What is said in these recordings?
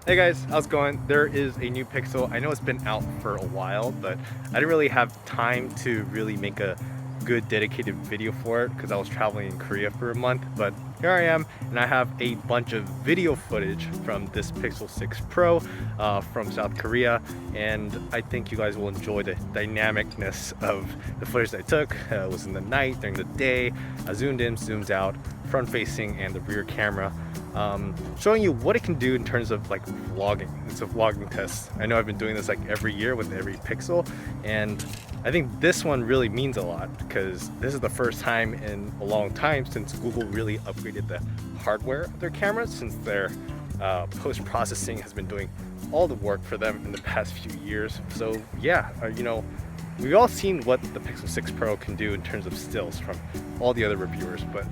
Hey guys, how's it going? There is a new Pixel. I know it's been out for a while, but I didn't really have time to really make a good dedicated video for it because I was traveling in Korea for a month. But here I am, and I have a bunch of video footage from this Pixel 6 Pro from South Korea, and I think you guys will enjoy the dynamicness of the footage that I took. It was in the night, during the day. I zoomed in, zoomed out, front facing, and the rear camera. Showing you what it can do in terms of like vlogging. It's a vlogging test. I know I've been doing this like every year with every Pixel, and I think this one really means a lot because this is the first time in a long time since Google really upgraded the hardware of their cameras, since their post-processing has been doing all the work for them in the past few years. So yeah, we've all seen what the Pixel 6 Pro can do in terms of stills from all the other reviewers, but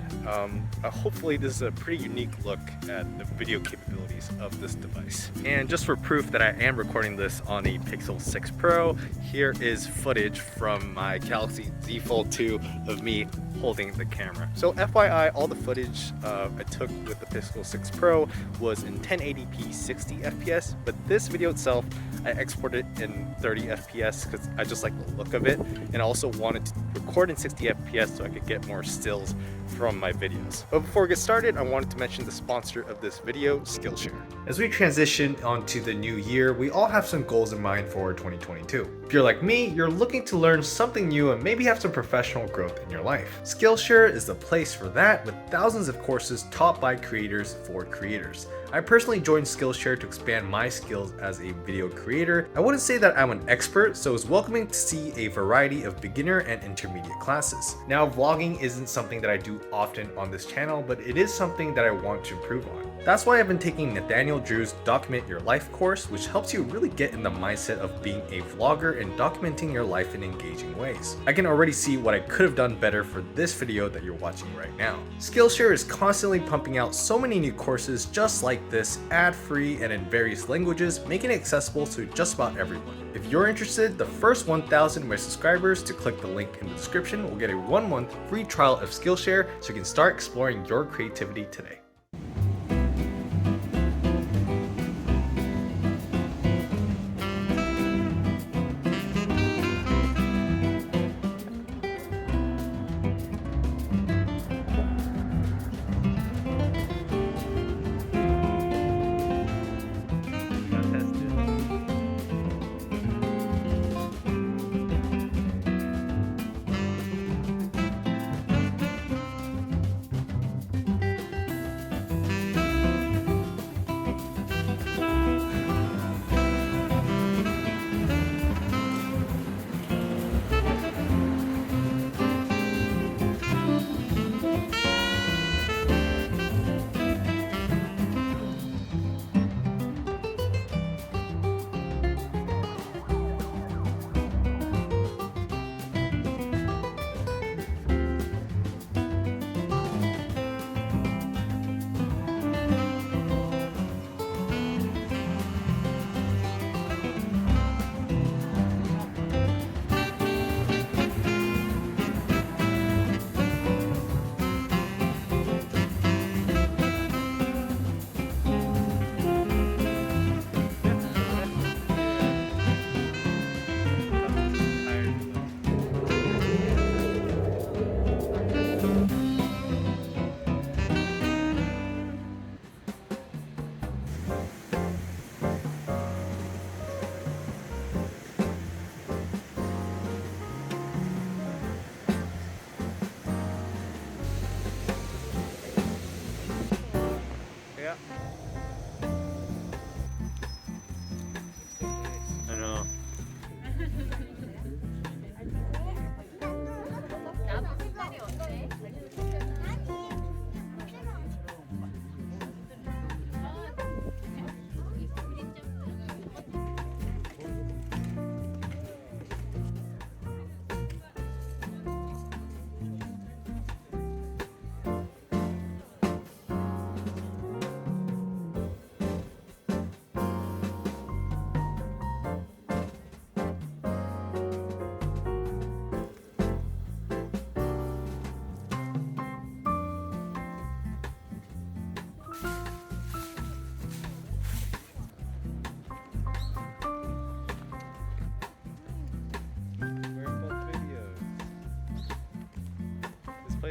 hopefully this is a pretty unique look at the video capabilities of this device. And just for proof that I am recording this on a Pixel 6 Pro, here is footage from my Galaxy Z Fold 2 of me holding the camera. So FYI, all the footage I took with the Pixel 6 Pro was in 1080p 60 FPS, but this video itself I exported in 30 FPS because I just like the look of it, and I also wanted to record in 60 FPS so I could get more stills from my videos. But before we get started, I wanted to mention the sponsor of this video, Skillshare. As we transition onto the new year, we all have some goals in mind for 2022. If you're like me, you're looking to learn something new and maybe have some professional growth in your life. Skillshare is the place for that, with thousands of courses taught by creators for creators. I personally joined Skillshare to expand my skills as a video creator. I wouldn't say that I'm an expert, so it's welcoming to see a variety of beginner and intermediate classes. Now, vlogging isn't something that I do often on this channel, but it is something that I want to improve on. That's why I've been taking Nathaniel Drew's Document Your Life course, which helps you really get in the mindset of being a vlogger and documenting your life in engaging ways. I can already see what I could have done better for this video that you're watching right now. Skillshare is constantly pumping out so many new courses just like this, ad-free and in various languages, making it accessible to just about everyone. If you're interested, the first 1,000 of my subscribers to click the link in the description will get a 1-month free trial of Skillshare so you can start exploring your creativity today.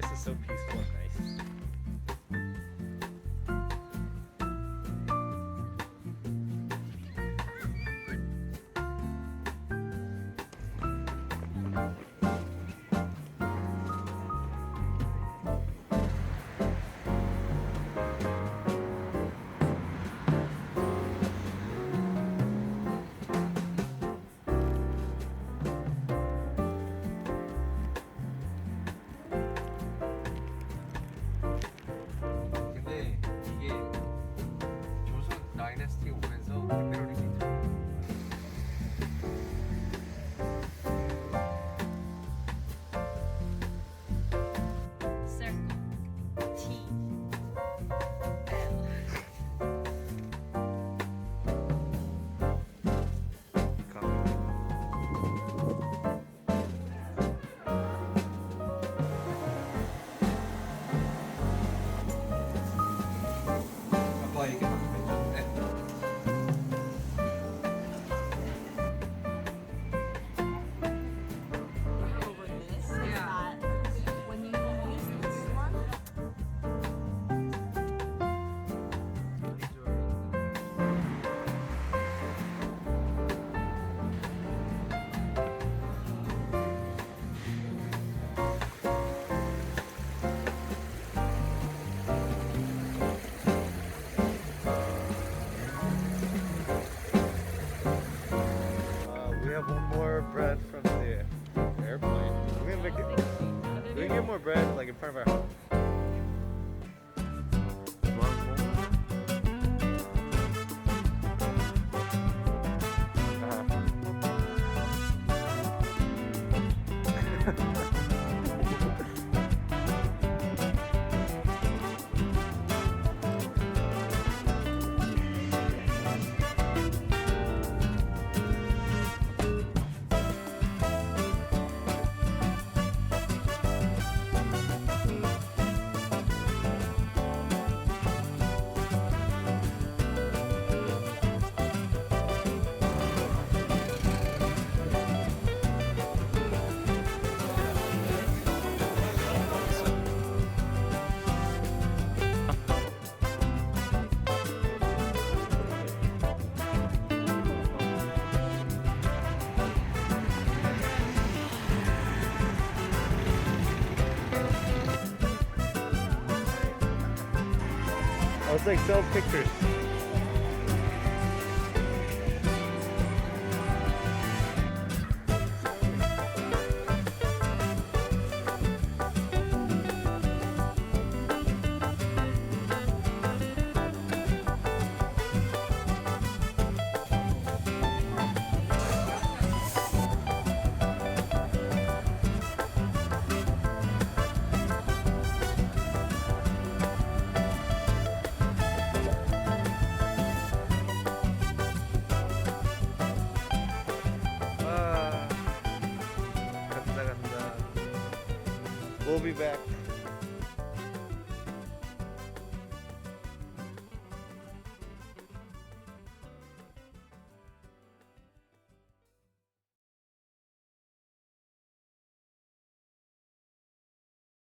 place is so peaceful and nice. 근데 이게 조선 다이너스티 오면서 그대로 리미트. Circle. T. L. 아빠 이게 바뀌었는데. Over this. Yeah. When you use this one. We have one more bread from the airplane. We're gonna make it. We can get more bread like in front of our house. I was like, sell pictures. We'll be back.